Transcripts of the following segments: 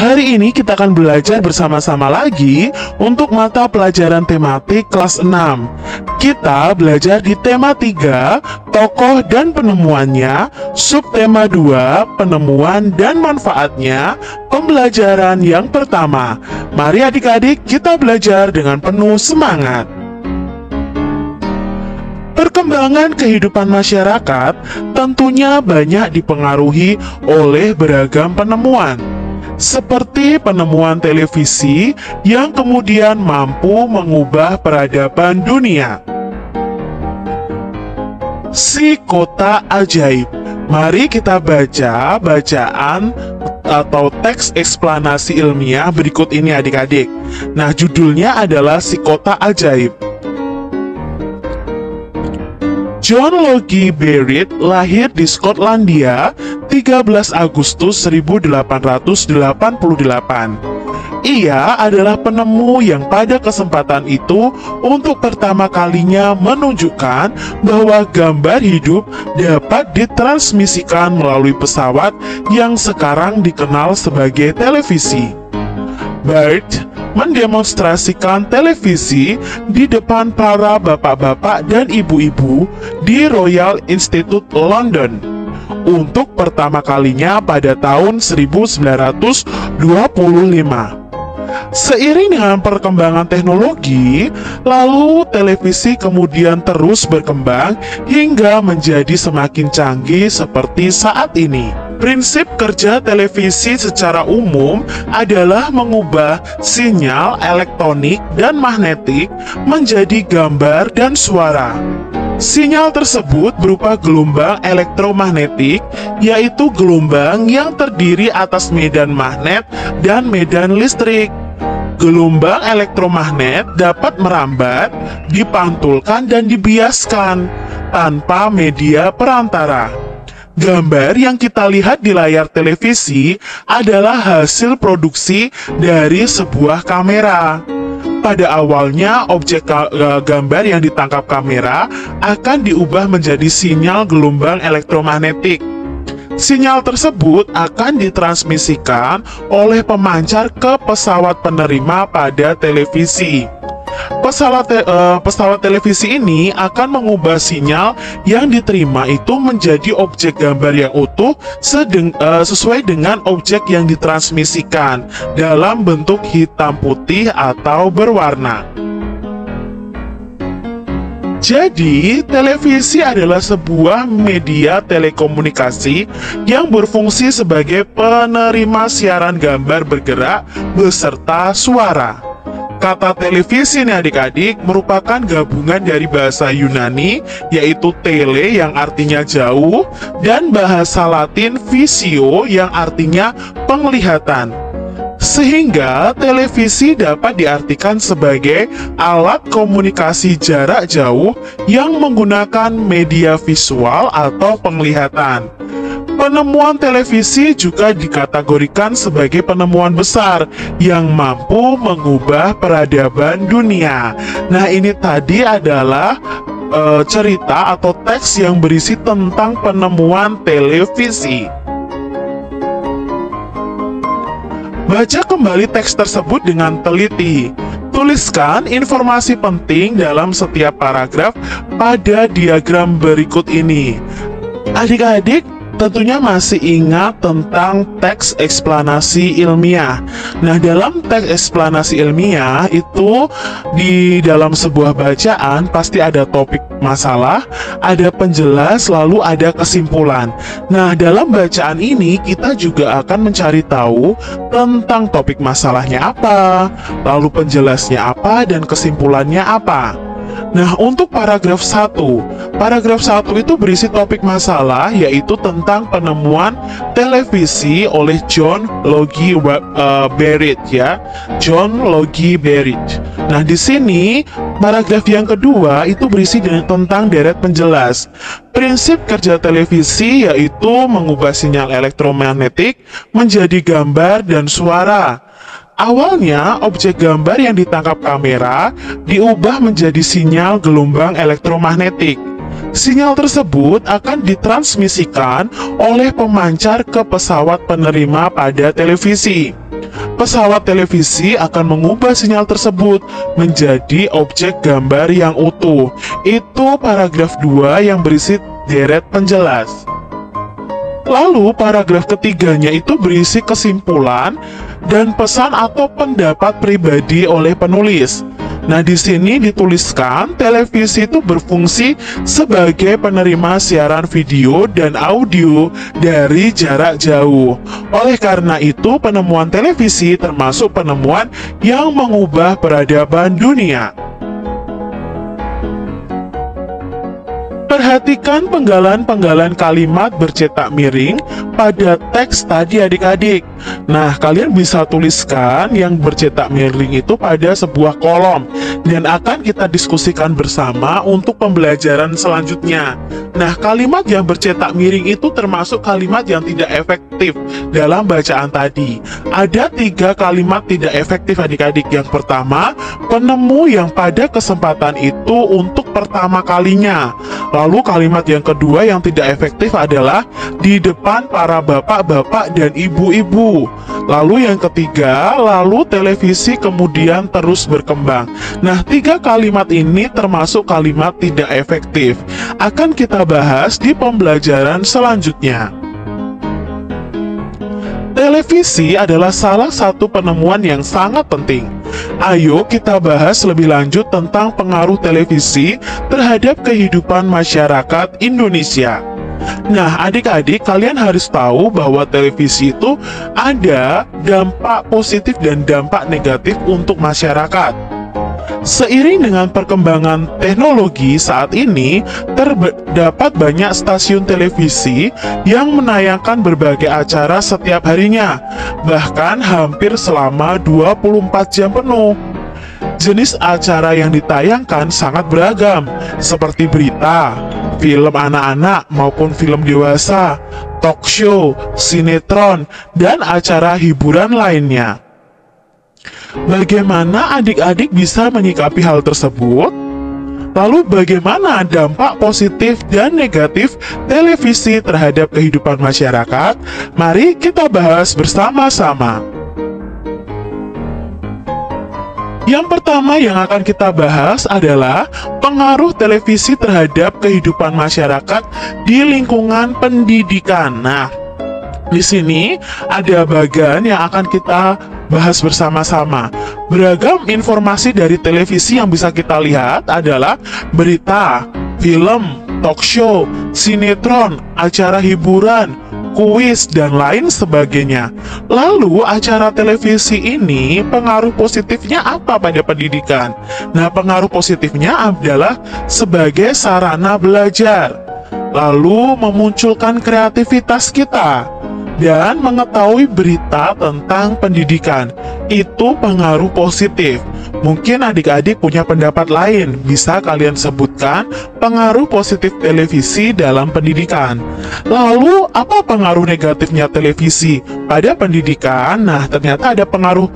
Hari ini kita akan belajar bersama-sama lagi untuk mata pelajaran tematik kelas 6. Kita belajar di tema 3, tokoh dan penemuannya, subtema 2, penemuan dan manfaatnya, pembelajaran yang pertama. Mari adik-adik kita belajar dengan penuh semangat. Perkembangan kehidupan masyarakat tentunya banyak dipengaruhi oleh beragam penemuan, seperti penemuan televisi yang kemudian mampu mengubah peradaban dunia. Si Kota Ajaib. Mari kita baca bacaan atau teks eksplanasi ilmiah berikut ini adik-adik. Nah, judulnya adalah Si Kota Ajaib. John Logie Baird lahir di Skotlandia 13 Agustus 1888. Ia adalah penemu yang pada kesempatan itu untuk pertama kalinya menunjukkan bahwa gambar hidup dapat ditransmisikan melalui pesawat yang sekarang dikenal sebagai televisi. Baird mendemonstrasikan televisi di depan para bapak-bapak dan ibu-ibu di Royal Institute London untuk pertama kalinya pada tahun 1925. Seiring dengan perkembangan teknologi, lalu televisi kemudian terus berkembang hingga menjadi semakin canggih seperti saat ini. Prinsip kerja televisi secara umum adalah mengubah sinyal elektronik dan magnetik menjadi gambar dan suara. Sinyal tersebut berupa gelombang elektromagnetik, yaitu gelombang yang terdiri atas medan magnet dan medan listrik. Gelombang elektromagnet dapat merambat, dipantulkan, dan dibiaskan tanpa media perantara. Gambar yang kita lihat di layar televisi adalah hasil produksi dari sebuah kamera. Pada awalnya, objek gambar yang ditangkap kamera akan diubah menjadi sinyal gelombang elektromagnetik. Sinyal tersebut akan ditransmisikan oleh pemancar ke pesawat penerima pada televisi. Pesawat televisi ini akan mengubah sinyal yang diterima itu menjadi objek gambar yang utuh sesuai dengan objek yang ditransmisikan dalam bentuk hitam putih atau berwarna. Jadi, televisi adalah sebuah media telekomunikasi yang berfungsi sebagai penerima siaran gambar bergerak beserta suara. Kata televisi nih adik-adik merupakan gabungan dari bahasa Yunani yaitu tele yang artinya jauh dan bahasa Latin visio yang artinya penglihatan. Sehingga televisi dapat diartikan sebagai alat komunikasi jarak jauh yang menggunakan media visual atau penglihatan. Penemuan televisi juga dikategorikan sebagai penemuan besar yang mampu mengubah peradaban dunia. Nah, ini tadi adalah cerita atau teks yang berisi tentang penemuan televisi. Baca kembali teks tersebut dengan teliti. Tuliskan informasi penting dalam setiap paragraf pada diagram berikut ini. Adik-adik tentunya masih ingat tentang teks eksplanasi ilmiah. Nah, dalam teks eksplanasi ilmiah itu di dalam sebuah bacaan pasti ada topik masalah, ada penjelas, lalu ada kesimpulan. Nah, dalam bacaan ini kita juga akan mencari tahu tentang topik masalahnya apa, lalu penjelasnya apa, dan kesimpulannya apa. Nah, untuk paragraf 1. Paragraf 1 itu berisi topik masalah yaitu tentang penemuan televisi oleh John Logie Baird ya. John Logie Baird. Nah, di sini paragraf yang kedua itu berisi tentang deret penjelas. Prinsip kerja televisi yaitu mengubah sinyal elektromagnetik menjadi gambar dan suara. Awalnya, objek gambar yang ditangkap kamera diubah menjadi sinyal gelombang elektromagnetik. Sinyal tersebut akan ditransmisikan oleh pemancar ke pesawat penerima pada televisi. pesawat televisi akan mengubah sinyal tersebut menjadi objek gambar yang utuh. Itu paragraf 2 yang berisi deret penjelas. Lalu paragraf ketiganya itu berisi kesimpulan dan pesan atau pendapat pribadi oleh penulis. Nah, di sini dituliskan televisi itu berfungsi sebagai penerima siaran video dan audio dari jarak jauh. Oleh karena itu, penemuan televisi termasuk penemuan yang mengubah peradaban dunia. Perhatikan penggalan-penggalan kalimat bercetak miring pada teks tadi adik-adik. Nah, kalian bisa tuliskan yang bercetak miring itu pada sebuah kolom dan akan kita diskusikan bersama untuk pembelajaran selanjutnya. Nah, kalimat yang bercetak miring itu termasuk kalimat yang tidak efektif dalam bacaan tadi. Ada 3 kalimat tidak efektif adik-adik. Yang pertama, penemu yang pada kesempatan itu untuk pertama kalinya. Lalu kalimat yang kedua yang tidak efektif adalah di depan para bapak-bapak dan ibu-ibu. Lalu yang ketiga, lalu televisi kemudian terus berkembang. Nah, 3 kalimat ini termasuk kalimat tidak efektif. Akan kita bahas di pembelajaran selanjutnya. Televisi adalah salah satu penemuan yang sangat penting. Ayo kita bahas lebih lanjut tentang pengaruh televisi terhadap kehidupan masyarakat Indonesia. Nah, adik-adik, kalian harus tahu bahwa televisi itu ada dampak positif dan dampak negatif untuk masyarakat. Seiring dengan perkembangan teknologi saat ini, terdapat banyak stasiun televisi yang menayangkan berbagai acara setiap harinya, bahkan hampir selama 24 jam penuh. Jenis acara yang ditayangkan sangat beragam, seperti berita, film anak-anak maupun film dewasa, talk show, sinetron, dan acara hiburan lainnya. Bagaimana adik-adik bisa menyikapi hal tersebut? Lalu bagaimana dampak positif dan negatif televisi terhadap kehidupan masyarakat? Mari kita bahas bersama-sama. Yang pertama yang akan kita bahas adalah pengaruh televisi terhadap kehidupan masyarakat di lingkungan pendidikan. Nah, di sini ada bagian yang akan kita bahas bersama-sama. Beragam informasi dari televisi yang bisa kita lihat adalah berita, film, talk show, sinetron, acara hiburan, kuis, dan lain sebagainya. Lalu, acara televisi ini pengaruh positifnya apa pada pendidikan? Nah, pengaruh positifnya adalah sebagai sarana belajar, lalu memunculkan kreativitas kita, dan mengetahui berita tentang pendidikan. Itu pengaruh positif. Mungkin adik-adik punya pendapat lain, bisa kalian sebutkan pengaruh positif televisi dalam pendidikan. Lalu, apa pengaruh negatifnya televisi pada pendidikan? Nah, ternyata ada pengaruh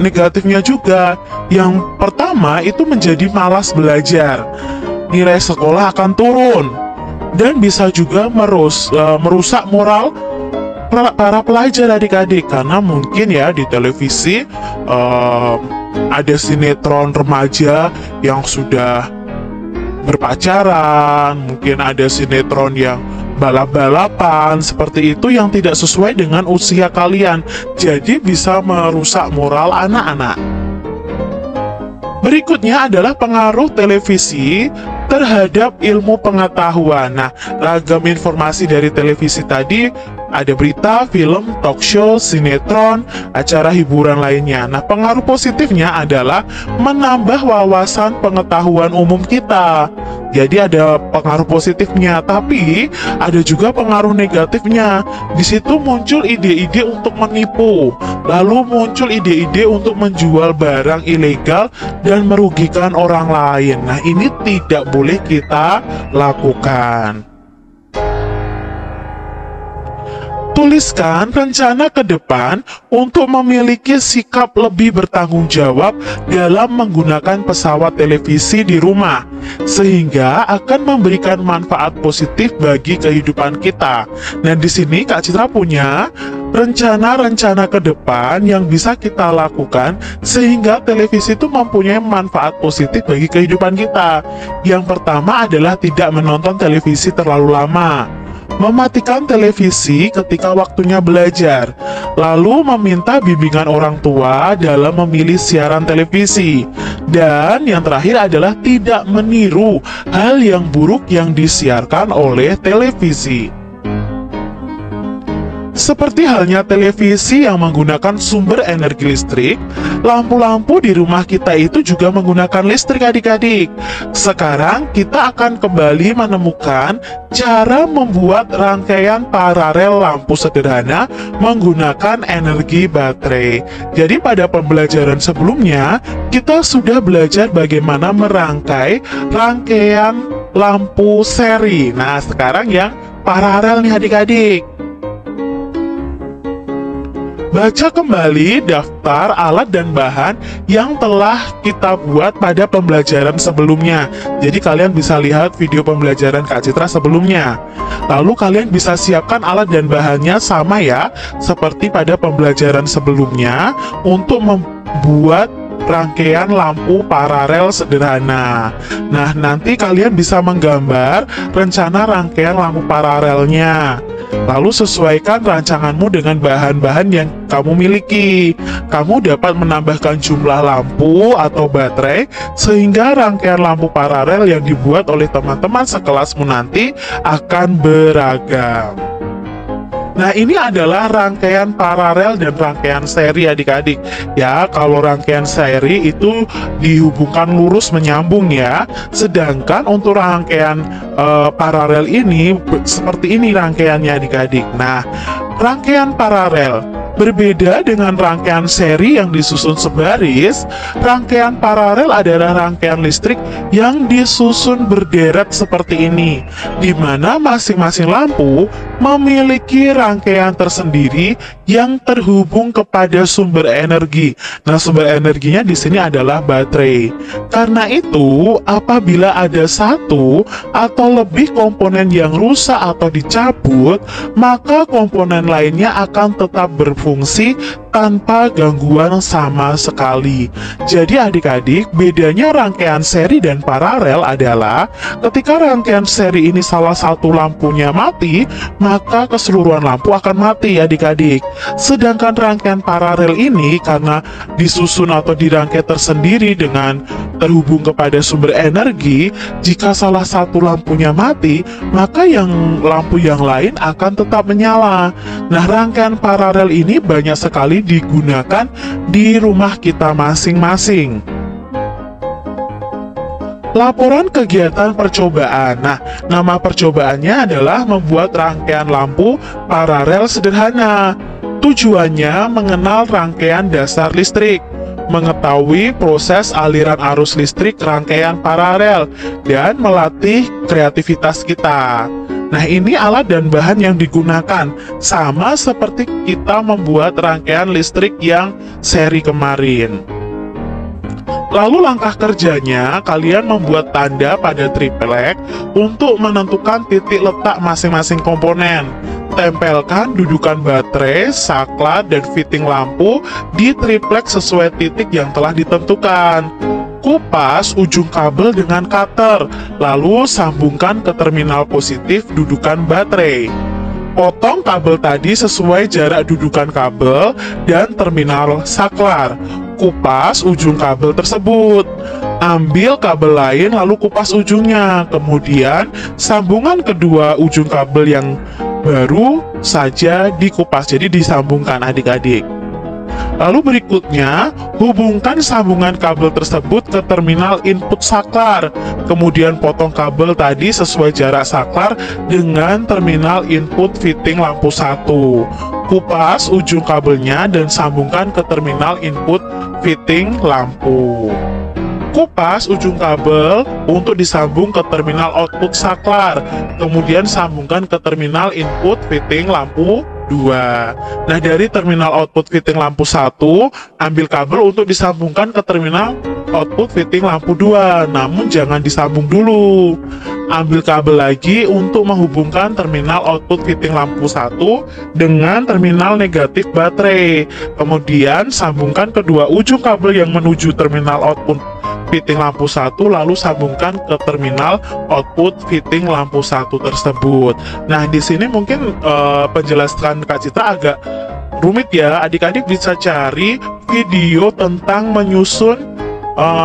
negatifnya juga. Yang pertama, itu menjadi malas belajar. Nilai sekolah akan turun, dan bisa juga merusak moral para pelajar adik-adik, karena mungkin ya di televisi ada sinetron remaja yang sudah berpacaran, mungkin ada sinetron yang balap-balapan, seperti itu yang tidak sesuai dengan usia kalian, jadi bisa merusak moral anak-anak. Berikutnya adalah pengaruh televisi terhadap ilmu pengetahuan. Nah, ragam informasi dari televisi tadi ada berita, film, talk show, sinetron, acara hiburan lainnya. Nah, pengaruh positifnya adalah menambah wawasan pengetahuan umum kita. Jadi ada pengaruh positifnya, tapi ada juga pengaruh negatifnya. Di situ muncul ide-ide untuk menipu, lalu muncul ide-ide untuk menjual barang ilegal dan merugikan orang lain. Nah, ini tidak boleh kita lakukan. Tuliskan rencana ke depan untuk memiliki sikap lebih bertanggung jawab dalam menggunakan pesawat televisi di rumah, sehingga akan memberikan manfaat positif bagi kehidupan kita. Dan di sini Kak Citra punya rencana-rencana ke depan yang bisa kita lakukan sehingga televisi itu mempunyai manfaat positif bagi kehidupan kita. Yang pertama adalah tidak menonton televisi terlalu lama. Mematikan televisi ketika waktunya belajar, lalu meminta bimbingan orang tua dalam memilih siaran televisi. Dan yang terakhir adalah tidak meniru hal yang buruk yang disiarkan oleh televisi. Seperti halnya televisi yang menggunakan sumber energi listrik, lampu-lampu di rumah kita itu juga menggunakan listrik adik-adik. Sekarang kita akan kembali menemukan cara membuat rangkaian paralel lampu sederhana menggunakan energi baterai. Jadi pada pembelajaran sebelumnya, kita sudah belajar bagaimana merangkai rangkaian lampu seri. Nah, sekarang yang paralel nih adik-adik. Baca kembali daftar alat dan bahan yang telah kita buat pada pembelajaran sebelumnya. Jadi kalian bisa lihat video pembelajaran Kak Citra sebelumnya. Lalu kalian bisa siapkan alat dan bahannya sama ya, seperti pada pembelajaran sebelumnya untuk membuat rangkaian lampu paralel sederhana. Nah, nanti kalian bisa menggambar rencana rangkaian lampu paralelnya. Lalu sesuaikan rancanganmu dengan bahan-bahan yang kamu miliki. Kamu dapat menambahkan jumlah lampu atau baterai sehingga rangkaian lampu paralel yang dibuat oleh teman-teman sekelasmu nanti akan beragam. Nah, ini adalah rangkaian paralel dan rangkaian seri adik-adik. Ya, kalau rangkaian seri itu dihubungkan lurus menyambung ya. Sedangkan untuk rangkaian paralel ini seperti ini rangkaiannya adik-adik. Nah, rangkaian paralel berbeda dengan rangkaian seri yang disusun sebaris. Rangkaian paralel adalah rangkaian listrik yang disusun berderet seperti ini, di mana masing-masing lampu memiliki rangkaian tersendiri yang terhubung kepada sumber energi. Nah, sumber energinya di sini adalah baterai. Karena itu, apabila ada satu atau lebih komponen yang rusak atau dicabut, maka komponen lainnya akan tetap berfungsi tanpa gangguan sama sekali. Jadi adik-adik, bedanya rangkaian seri dan paralel adalah ketika rangkaian seri ini salah satu lampunya mati, maka keseluruhan lampu akan mati adik-adik. Sedangkan rangkaian paralel ini karena disusun atau dirangkai tersendiri dengan terhubung kepada sumber energi, jika salah satu lampunya mati, maka lampu yang lain akan tetap menyala. Nah, rangkaian paralel ini banyak sekali digunakan di rumah kita masing-masing. Laporan kegiatan percobaan. Nah, nama percobaannya adalah membuat rangkaian lampu paralel sederhana. Tujuannya mengenal rangkaian dasar listrik, mengetahui proses aliran arus listrik rangkaian paralel, dan melatih kreativitas kita. Nah, ini alat dan bahan yang digunakan, sama seperti kita membuat rangkaian listrik yang seri kemarin. Lalu langkah kerjanya, kalian membuat tanda pada triplek untuk menentukan titik letak masing-masing komponen. Tempelkan dudukan baterai, saklar, dan fitting lampu di triplek sesuai titik yang telah ditentukan. Kupas ujung kabel dengan cutter, lalu sambungkan ke terminal positif dudukan baterai. Potong kabel tadi sesuai jarak dudukan kabel dan terminal saklar. Kupas ujung kabel tersebut. Ambil kabel lain lalu kupas ujungnya. Kemudian sambungan kedua ujung kabel yang baru saja dikupas, jadi disambungkan adik-adik. Lalu berikutnya, hubungkan sambungan kabel tersebut ke terminal input saklar. Kemudian potong kabel tadi sesuai jarak saklar dengan terminal input fitting lampu 1. Kupas ujung kabelnya dan sambungkan ke terminal input fitting lampu. Kupas ujung kabel untuk disambung ke terminal output saklar. Kemudian sambungkan ke terminal input fitting lampu 2. Nah, dari terminal output fitting lampu 1, ambil kabel untuk disambungkan ke terminal output fitting lampu 2, namun jangan disambung dulu. Ambil kabel lagi untuk menghubungkan terminal output fitting lampu 1 dengan terminal negatif baterai. Kemudian sambungkan kedua ujung kabel yang menuju terminal output fitting lampu 1, lalu sambungkan ke terminal output fitting lampu 1 tersebut. Nah, di sini mungkin penjelasan Kak Citra agak rumit ya. Adik-adik bisa cari video tentang menyusun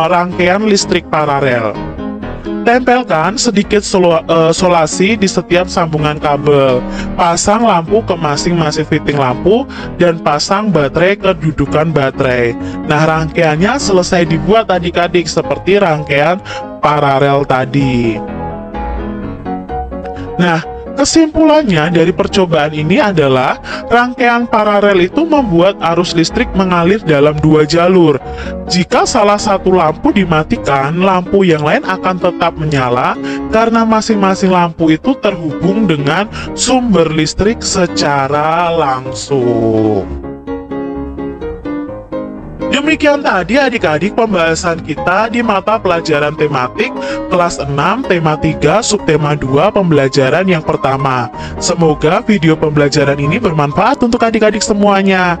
rangkaian listrik paralel. Tempelkan sedikit solasi di setiap sambungan kabel. Pasang lampu ke masing-masing fitting lampu dan pasang baterai ke dudukan baterai. Nah, rangkaiannya selesai dibuat adik-adik seperti rangkaian paralel tadi. Nah, kesimpulannya dari percobaan ini adalah rangkaian paralel itu membuat arus listrik mengalir dalam 2 jalur. Jika salah satu lampu dimatikan, lampu yang lain akan tetap menyala karena masing-masing lampu itu terhubung dengan sumber listrik secara langsung. Demikian tadi adik-adik pembahasan kita di mata pelajaran tematik kelas 6 tema 3 subtema 2 pembelajaran yang pertama. Semoga video pembelajaran ini bermanfaat untuk adik-adik semuanya.